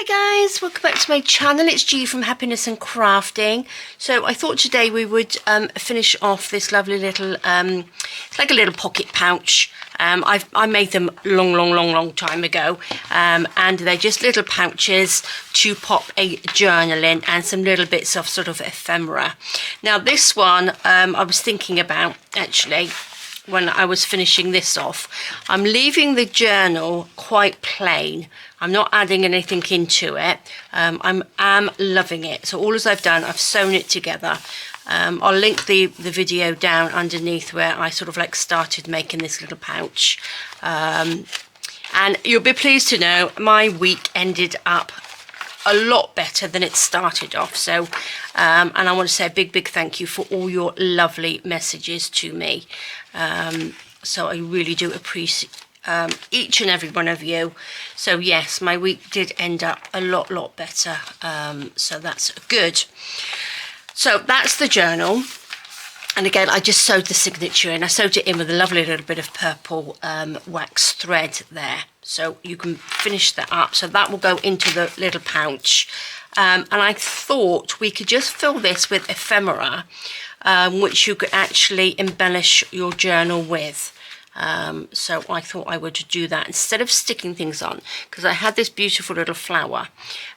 Guys, welcome back to my channel. It's G from Happiness and Crafting. So I thought today we would finish off this lovely little it's like a little pocket pouch. I made them long time ago, and they're just little pouches to pop a journal in and some little bits of sort of ephemera. Now this one I was thinking about actually when I was finishing this off. I'm leaving the journal quite plain. I'm not adding anything into it. I am loving it. So all as I've done, I've sewn it together. I'll link the video down underneath where I sort of like started making this little pouch. And you'll be pleased to know my week ended up a lot better than it started off. So and I want to say a big thank you for all your lovely messages to me. So I really do appreciate each and every one of you. So yes, my week did end up a lot better, so that's good. So that's the journal, and again I just sewed the signature in. I sewed it in with a lovely little bit of purple wax thread there, so you can finish that up. So that will go into the little pouch, and I thought we could just fill this with ephemera, which you could actually embellish your journal with. So I thought I would do that instead of sticking things on, because I had this beautiful little flower.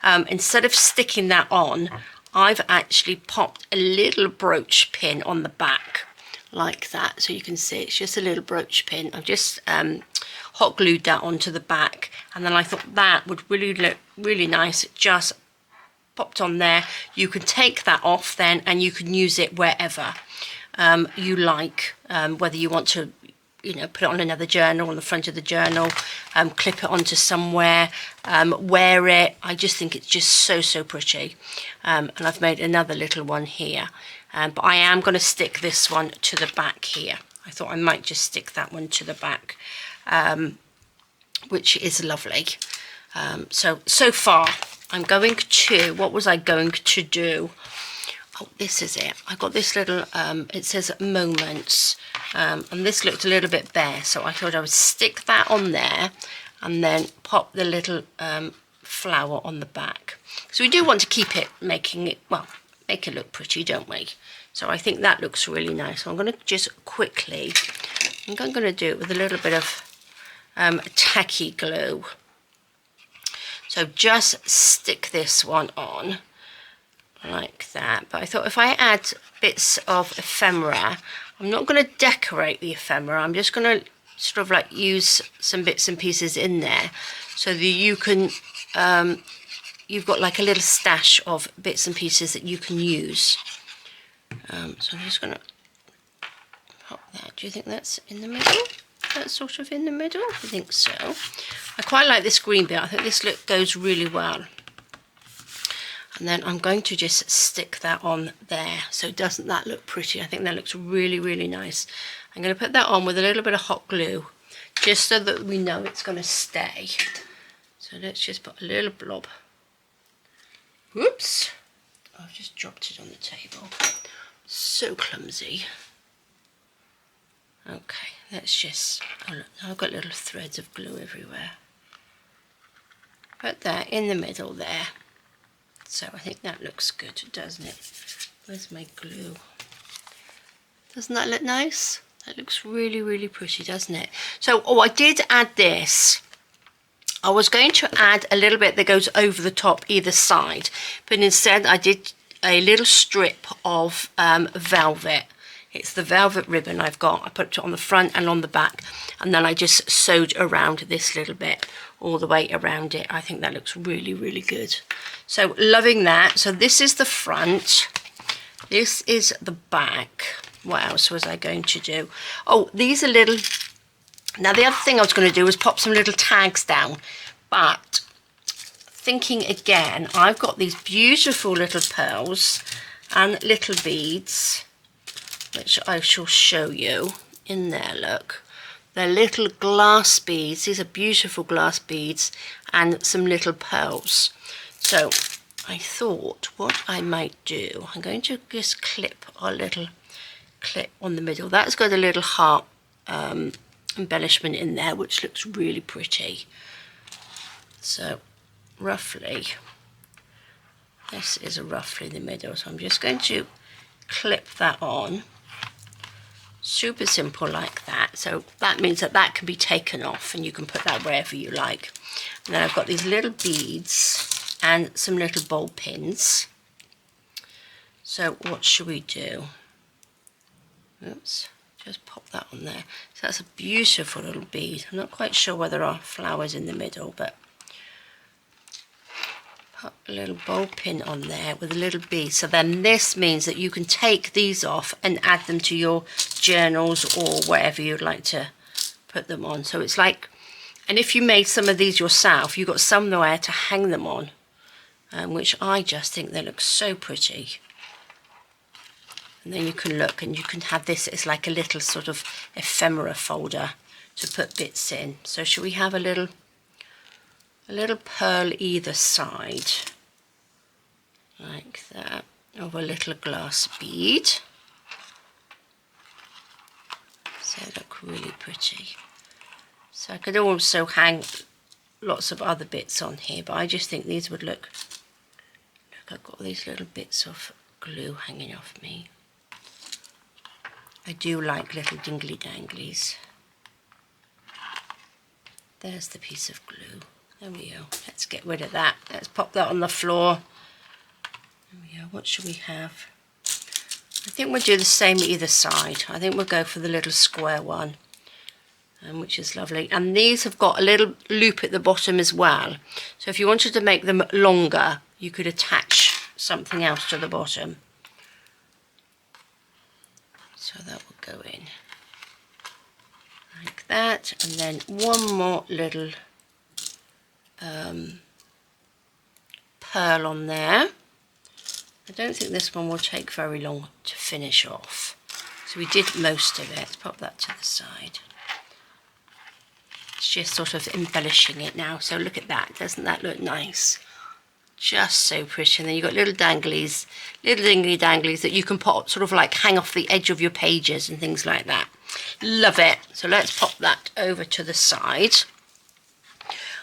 Instead of sticking that on, I've actually popped a little brooch pin on the back like that, so you can see it's just a little brooch pin. I've just hot glued that onto the back, and then I thought that would really look really nice. It just popped on there. You can take that off then, and you can use it wherever you like, whether you want to, you know, put it on another journal, on the front of the journal, clip it onto somewhere, wear it. I just think it's just so pretty. And I've made another little one here, but I am going to stick this one to the back here. I thought I might just stick that one to the back, which is lovely. So far I'm going to, what was I going to do? Oh, this is it. I got this little, it says Moments, and this looked a little bit bare, so I thought I would stick that on there and then pop the little flower on the back. So we do want to keep it, making it, well, make it look pretty, don't we? So I think that looks really nice. So I'm going to just quickly, I think I'm going to do it with a little bit of tacky glue. So just stick this one on like that. But I thought if I add bits of ephemera, I'm not going to decorate the ephemera, I'm just going to sort of like use some bits and pieces in there so that you can you've got like a little stash of bits and pieces that you can use. So I'm just going to pop that. Do you think that's in the middle? That's sort of in the middle? I think so. I quite like this green bit. I think this look goes really well. And then I'm going to just stick that on there. So doesn't that look pretty? I think that looks really nice. I'm going to put that on with a little bit of hot glue, just so that we know it's going to stay. So let's just put a little blob. Whoops. I've just dropped it on the table. So clumsy. Okay, let's just, oh look, I've got little threads of glue everywhere. Put that in the middle there. So I think that looks good, doesn't it? Where's my glue? Doesn't that look nice? That looks really pretty, doesn't it? So, oh, I did add this. I was going to add a little bit that goes over the top either side, but instead I did a little strip of velvet. It's the velvet ribbon I've got. I put it on the front and on the back, and then I just sewed around this little bit all the way around it. I think that looks really good. So loving that. So this is the front, this is the back. What else was I going to do? Oh, these are little, now the other thing I was going to do was pop some little tags down, but thinking again, I've got these beautiful little pearls and little beads, which I shall show you in there. Look, they're little glass beads. These are beautiful glass beads and some little pearls. So I thought what I might do, I'm going to just clip a little clip on the middle. That's got a little heart embellishment in there, which looks really pretty. So roughly, this is roughly the middle, so I'm just going to clip that on. Super simple like that. So that means that that can be taken off and you can put that wherever you like. And then I've got these little beads and some little ball pins. So what should we do? Oops, just pop that on there. So that's a beautiful little bead. I'm not quite sure whether there are flowers in the middle, but put a little ball pin on there with a little bead. So then this means that you can take these off and add them to your journals or wherever you'd like to put them on. So it's like, and if you made some of these yourself, you've got somewhere to hang them on, which I just think they look so pretty. And then you can look and you can have this as like a little sort of ephemera folder to put bits in. So should we have a little pearl either side, like that, of a little glass bead. So they look really pretty. So I could also hang lots of other bits on here, but I just think these would look, I've got these little bits of glue hanging off me. I do like little dingly danglies. There's the piece of glue. There we go. Let's get rid of that. Let's pop that on the floor. There we go. What should we have? I think we'll do the same either side. I think we'll go for the little square one, which is lovely. And these have got a little loop at the bottom as well. So if you wanted to make them longer, you could attach something else to the bottom. So that will go in like that. And then one more little pearl on there. I don't think this one will take very long to finish off. So we did most of it. Let's pop that to the side. It's just sort of embellishing it now. So look at that. Doesn't that look nice? Just so pretty. And then you've got little danglies, little dingly danglies that you can pop, sort of like hang off the edge of your pages and things like that. Love it. So let's pop that over to the side.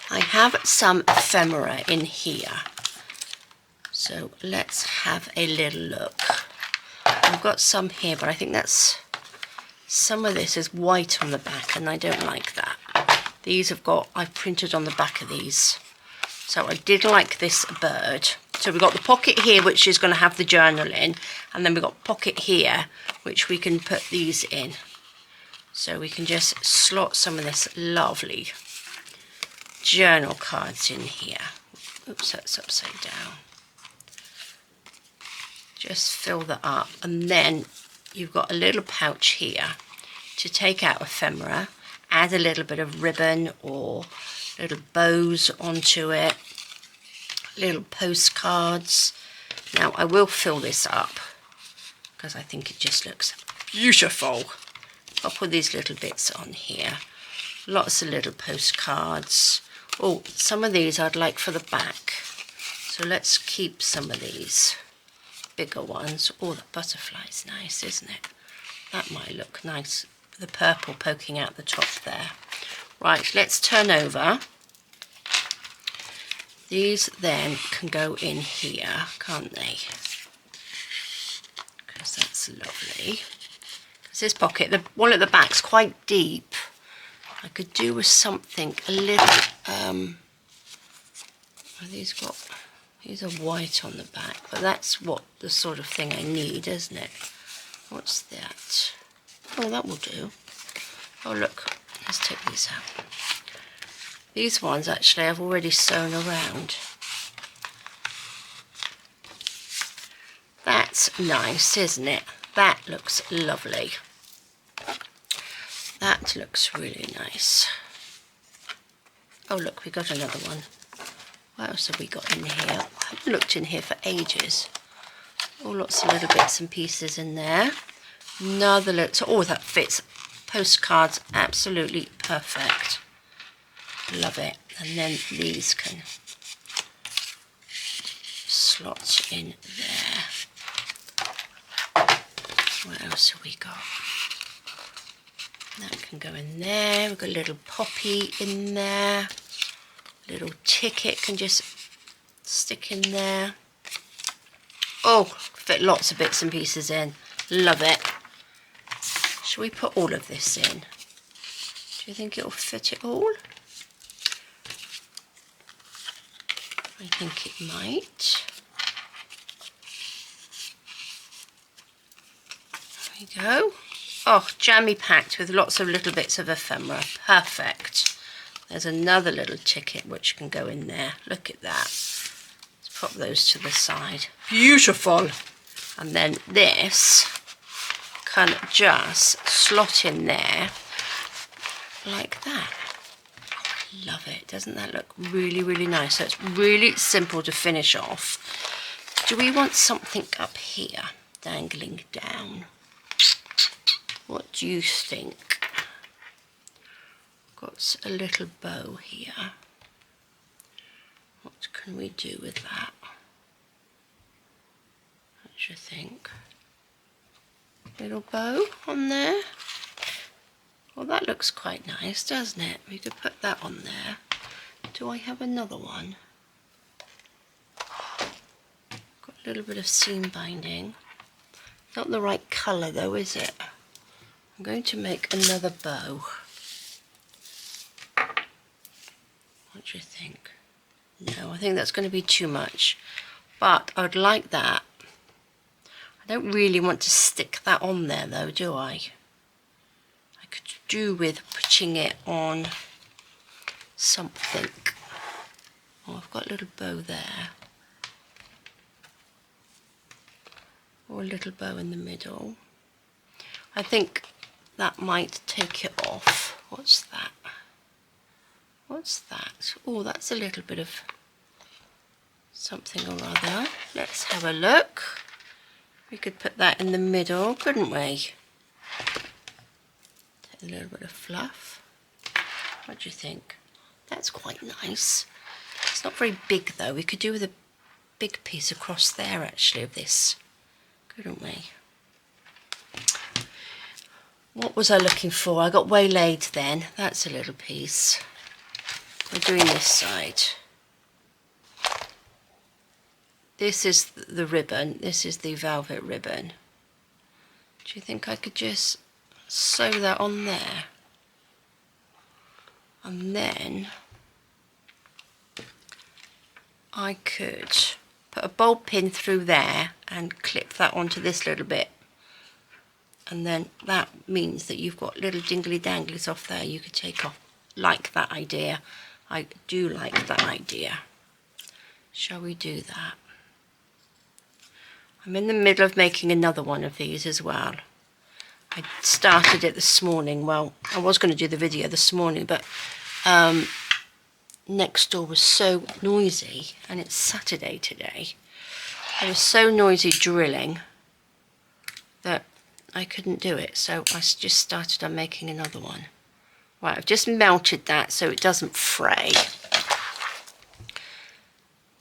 I have some ephemera in here. So let's have a little look. I've got some here, but I think that's, some of this is white on the back and I don't like that. These have got, I've printed on the back of these. So I did like this bird. So we've got the pocket here, which is going to have the journal in. And then we've got pocket here, which we can put these in. So we can just slot some of this lovely journal cards in here. Oops, that's upside down. Just fill that up. And then you've got a little pouch here to take out ephemera. Add a little bit of ribbon or little bows onto it, little postcards. Now I will fill this up because I think it just looks beautiful. I'll put these little bits on here. Lots of little postcards. Oh, some of these I'd like for the back. So let's keep some of these bigger ones. Oh, the butterfly's nice, isn't it? That might look nice. The purple poking out the top there. Right, let's turn over. These then can go in here, can't they? Because that's lovely. Because this pocket, the one at the back's quite deep. I could do with something a little, these are white on the back, but that's what the sort of thing I need, isn't it? What's that? Oh, that will do. Oh, look, let's take these out. These ones, actually, I've already sewn around. That's nice, isn't it? That looks lovely. That looks really nice. Oh, look, we got another one. What else have we got in here? I haven't looked in here for ages. Oh, lots of little bits and pieces in there. Another look. Oh, that fits. Postcards, absolutely perfect. Love it. And then these can slot in there. What else have we got? That can go in there. We've got a little poppy in there. Little ticket can just stick in there. Oh, fit lots of bits and pieces in. Love it. Shall we put all of this in? Do you think it'll fit it all? I think it might. There we go. Oh, jammy packed with lots of little bits of ephemera. Perfect. There's another little ticket which can go in there. Look at that. Let's pop those to the side. Beautiful. And then this can just slot in there like that. Love it. Doesn't that look really, really nice? So it's really simple to finish off. Do we want something up here dangling down? What do you think? Got a little bow here. What can we do with that? What do you think? Little bow on there? Well, that looks quite nice, doesn't it? We could put that on there. Do I have another one? Got a little bit of seam binding. Not the right colour though, is it? I'm going to make another bow. What do you think? No, I think that's going to be too much. But I'd like that. I don't really want to stick that on there though, do I? I could do with putting it on something. Oh, I've got a little bow there. Or a little bow in the middle. I think that might take it off. What's that? What's that? Oh, that's a little bit of something or other. Let's have a look. We could put that in the middle, couldn't we? Take a little bit of fluff. What do you think? That's quite nice. It's not very big though. We could do with a big piece across there actually of this, couldn't we? What was I looking for? I got waylaid then. That's a little piece. We're doing this side. This is the ribbon. This is the velvet ribbon. Do you think I could just sew that on there? And then I could put a bulb pin through there and clip that onto this little bit. And then that means that you've got little dingly danglies off there you could take off. Like that idea. I do like that idea. Shall we do that? I'm in the middle of making another one of these as well. I started it this morning. Well, I was going to do the video this morning, but next door was so noisy, and it's Saturday today. It was so noisy drilling that I couldn't do it, so I just started on making another one. Right, I've just melted that so it doesn't fray.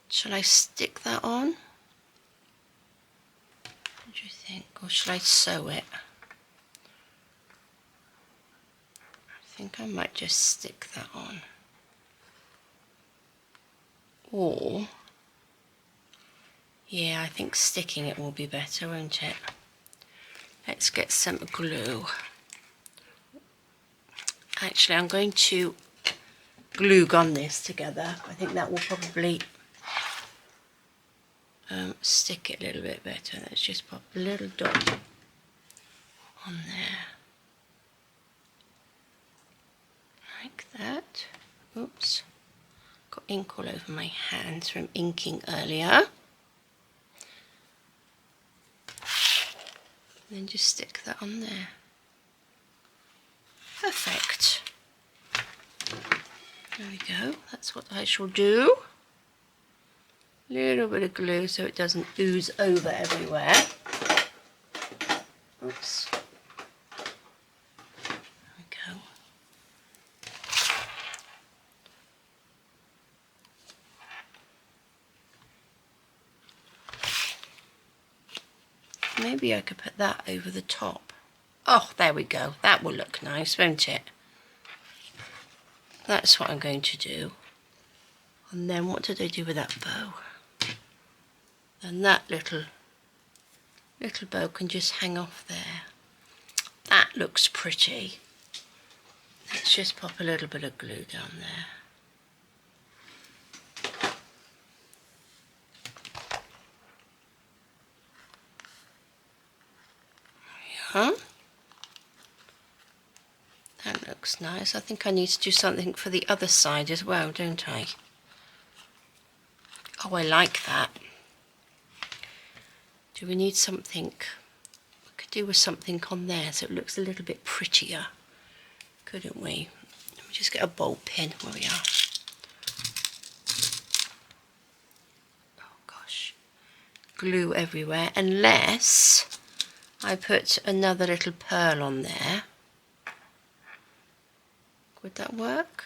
Shall I stick that on? What do you think? Or shall I sew it? I think I might just stick that on. Or, yeah, I think sticking it will be better, won't it? Let's get some glue. Actually, I'm going to glue gun this together. I think that will probably stick it a little bit better. Let's just pop a little dot on there. Like that. Oops. Got ink all over my hands from inking earlier. And then just stick that on there. Perfect. There we go. That's what I shall do. A little bit of glue so it doesn't ooze over everywhere. Oops. There we go. Maybe I could put that over the top. Oh, there we go. That will look nice, won't it? That's what I'm going to do. And then what did I do with that bow? then that little bow can just hang off there. That looks pretty. Let's just pop a little bit of glue down there. There we are. That looks nice. I think I need to do something for the other side as well, don't I? Oh, I like that. Do we need something? We could do with something on there so it looks a little bit prettier, couldn't we? Let me just get a ball pin where we are. Oh gosh, glue everywhere, unless I put another little pearl on there. Would that work?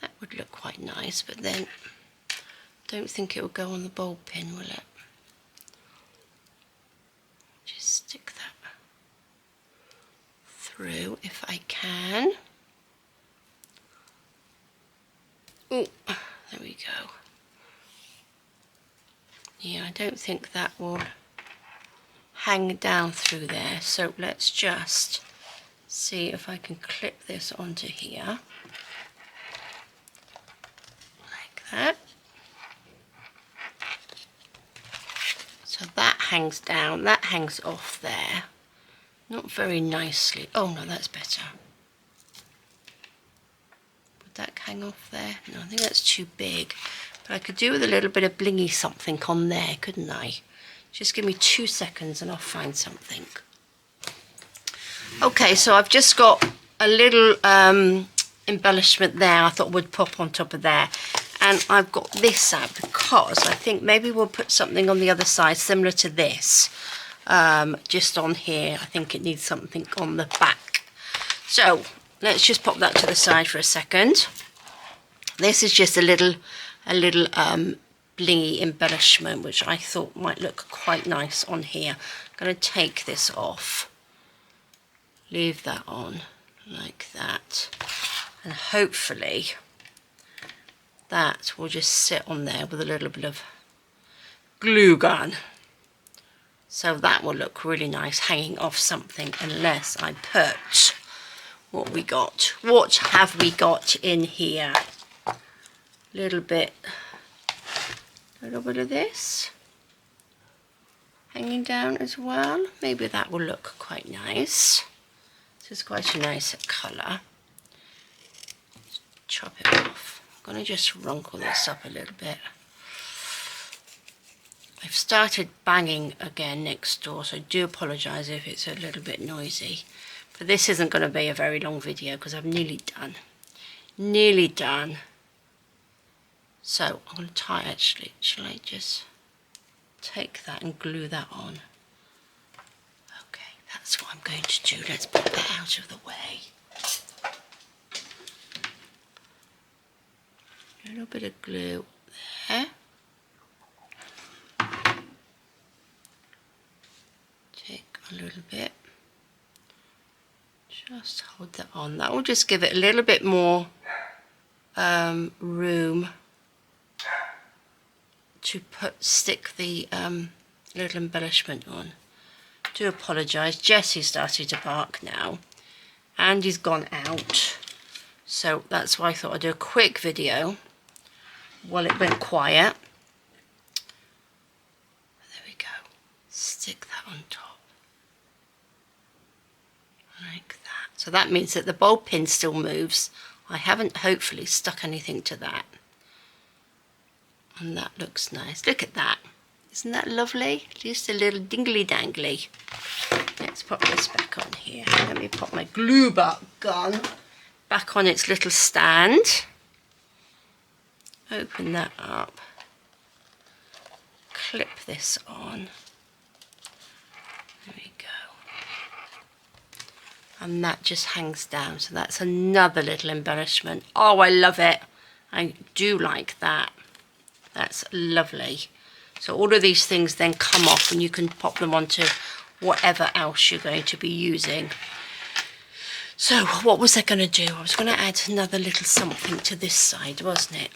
That would look quite nice, but then I don't think it will go on the ball pin, will it? Just stick that through if I can. Oh, there we go. Yeah, I don't think that will hang down through there, so let's just see if I can clip this onto here like that. So that hangs down, that hangs off there, not very nicely. Oh no, that's better. Would that hang off there? No, I think that's too big, but I could do with a little bit of blingy something on there, couldn't I? Just give me 2 seconds and I'll find something. Okay, so I've just got a little embellishment there I thought would pop on top of there, and I've got this out because I think maybe we'll put something on the other side similar to this, just on here. I think it needs something on the back, so let's just pop that to the side for a second. This is just a little blingy embellishment which I thought might look quite nice on here. I'm going to take this off. Leave that on like that, and hopefully that will just sit on there with a little bit of glue gun, so that will look really nice hanging off something, unless I put what we got. What have we got in here? Little bit of this hanging down as well. Maybe that will look quite nice. This is quite a nice colour. Chop it off. I'm going to just wrinkle this up a little bit. I've started banging again next door, so I do apologise if it's a little bit noisy. But this isn't going to be a very long video because I'm nearly done. Nearly done. So I'm going to tie, actually, shall I just take that and glue that on? That's what I'm going to do. Let's put that out of the way. A little bit of glue there. Take a little bit. Just hold that on. That will just give it a little bit more room to stick the little embellishment on. Do apologise, Jesse's started to bark now and he's gone out, so that's why I thought I'd do a quick video while it went quiet. There we go. Stick that on top like that. So that means that the ball pin still moves. I haven't hopefully stuck anything to that, and that looks nice. Look at that. Isn't that lovely? Just a little dingly dangly. Let's pop this back on here. Let me pop my glue gun back on its little stand. Open that up. Clip this on. There we go. And that just hangs down. So that's another little embellishment. Oh, I love it. I do like that. That's lovely. So all of these things then come off and you can pop them onto whatever else you're going to be using. So what was I going to do? I was going to add another little something to this side, wasn't it?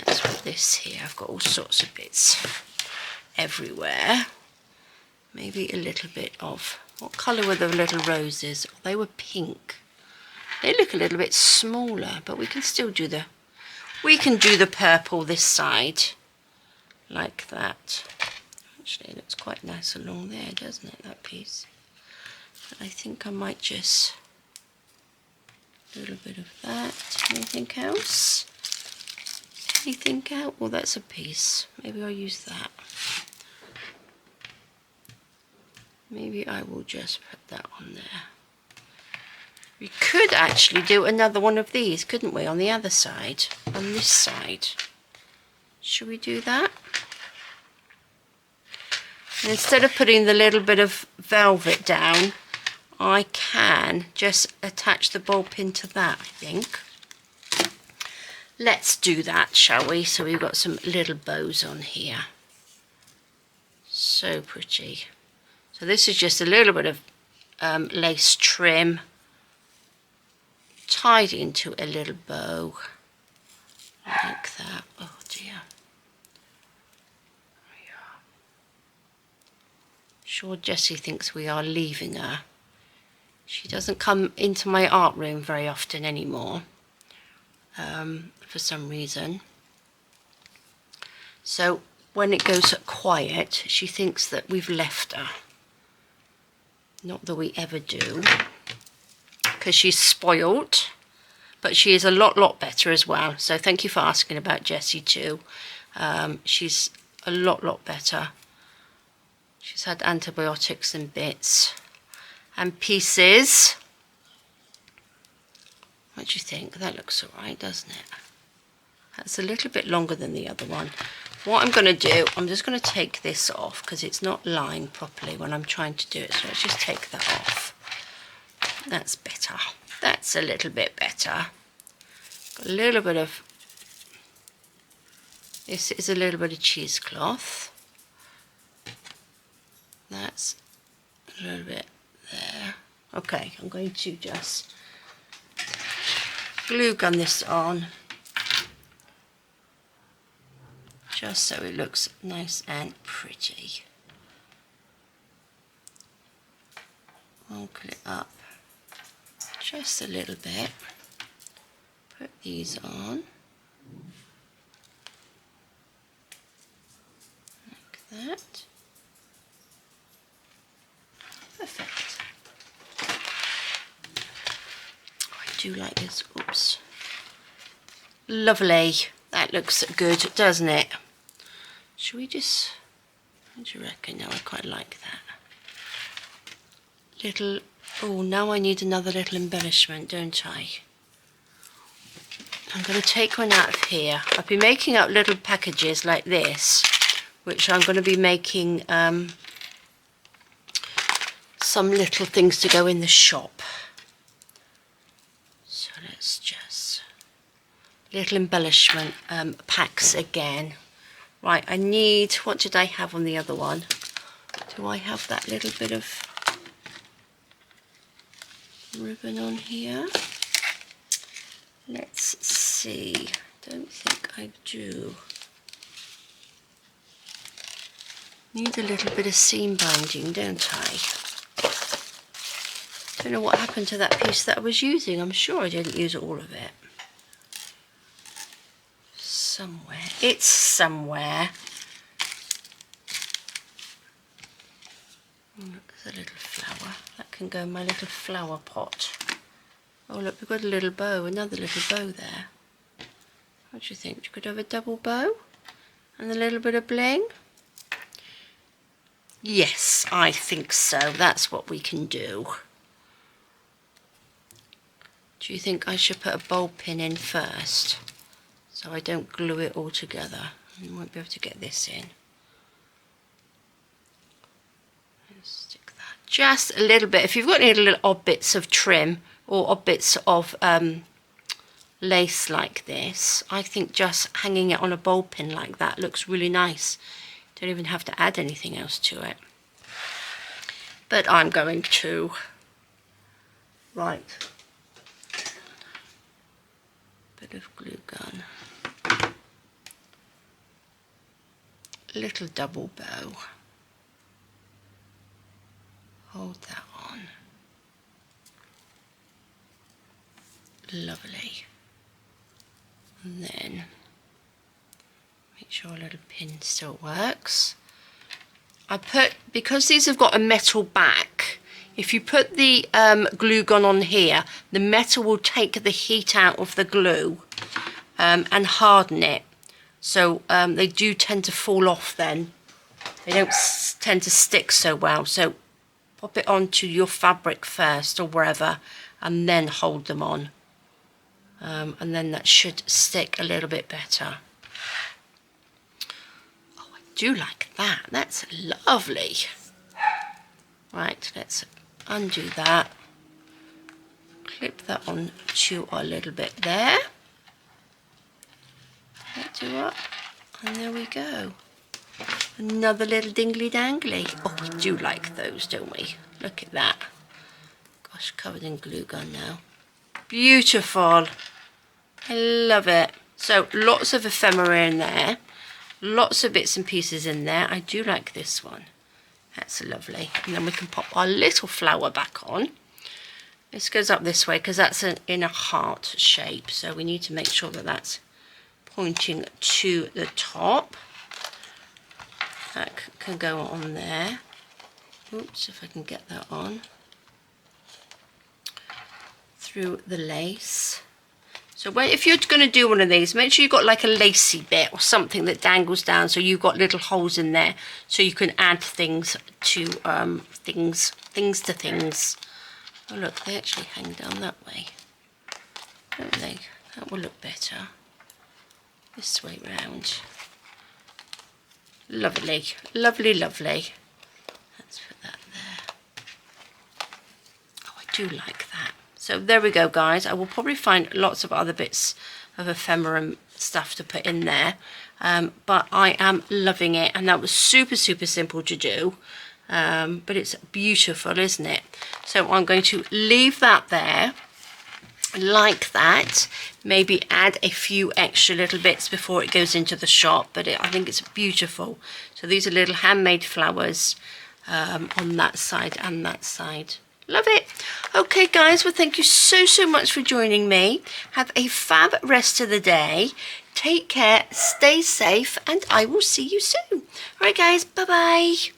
Let's put this here. I've got all sorts of bits everywhere. Maybe a little bit of, what colour were the little roses? They were pink. They look a little bit smaller, but we can still do the, purple this side, like that. Actually, it looks quite nice along there, doesn't it, that piece? But I think I might just, a little bit of that. Anything else? Anything out? Well, that's a piece. Maybe I'll use that. Maybe I will just put that on there. We could actually do another one of these, couldn't we, on the other side, on this side. Should we do that? And instead of putting the little bit of velvet down, I can just attach the ball pin to that, I think. Let's do that, shall we? So we've got some little bows on here. So pretty. So this is just a little bit of lace trim tied into a little bow like that. Oh dear. Sure, Jessie thinks we are leaving her. She doesn't come into my art room very often anymore, for some reason. So when it goes quiet, she thinks that we've left her. Not that we ever do, because she's spoilt, but she is a lot better as well. So thank you for asking about Jessie too. She's a lot better. She's had antibiotics and bits and pieces. What do you think? That looks all right, doesn't it? That's a little bit longer than the other one. What I'm going to do, I'm just going to take this off because it's not lying properly when I'm trying to do it. So let's just take that off. That's better. That's a little bit better. Got a little bit of, this is a little bit of cheesecloth. That's a little bit there. Okay, I'm going to just glue gun this on, just so it looks nice and pretty. Uncle it up just a little bit. Put these on like that. Perfect. Oh, I do like this. Oops. Lovely. That looks good, doesn't it? Should we just, what do you reckon? No, I quite like that. Little, oh, now I need another little embellishment, don't I? I'm going to take one out of here. I've been making up little packages like this, which I'm going to be making some little things to go in the shop. So let's just, little embellishment packs again. Right, I need, what did I have on the other one? Do I have that little bit of ribbon on here? Let's see. Don't think I do. Need a little bit of seam binding, don't I? Don't know what happened to that piece that I was using. I'm sure I didn't use all of it. Somewhere. It's somewhere. Oh, look, there's a little flower. That can go in my little flower pot. Oh, look, we've got a little bow. Another little bow there. What do you think? You could have a double bow? And a little bit of bling? Yes, I think so. That's what we can do. Do you think I should put a bowl pin in first, so I don't glue it all together? I won't be able to get this in. Let's stick that just a little bit. If you've got any little odd bits of trim or odd bits of lace like this, I think just hanging it on a bowl pin like that looks really nice. Don't even have to add anything else to it. But I'm going to. Right. Bit of glue gun. little double bow. Hold that on. Lovely. And then make sure a little pin still works. Because these have got a metal back, if you put the glue gun on here, the metal will take the heat out of the glue and harden it. So they do tend to fall off then. They don't tend to stick so well. So pop it onto your fabric first or wherever and then hold them on. And then that should stick a little bit better. Oh, I do like that. That's lovely. Right, let's undo that. Clip that on to a little bit there. That do up. And there we go. Another little dingly dangly. Oh, we do like those, don't we? Look at that. Gosh, covered in glue gun now. Beautiful. I love it. So lots of ephemera in there. Lots of bits and pieces in there. I do like this one. That's lovely. And then we can pop our little flower back on. This goes up this way because that's in a heart shape. So we need to make sure that that's pointing to the top. That can go on there. Oops, if I can get that on. Through the lace. So if you're going to do one of these, make sure you've got like a lacy bit or something that dangles down, so you've got little holes in there, so you can add things to things. Oh look, they actually hang down that way, don't they? That will look better. This way round. Lovely, lovely, lovely. Let's put that there. Oh, I do like that. So there we go, guys. I will probably find lots of other bits of ephemera stuff to put in there. But I am loving it. And that was super, super simple to do. But it's beautiful, isn't it? So I'm going to leave that there like that. Maybe add a few extra little bits before it goes into the shop. But I think it's beautiful. So these are little handmade flowers on that side and that side. Love it. Okay, guys, well, thank you so, so much for joining me. Have a fab rest of the day. Take care, stay safe, and I will see you soon. All right, guys, bye-bye.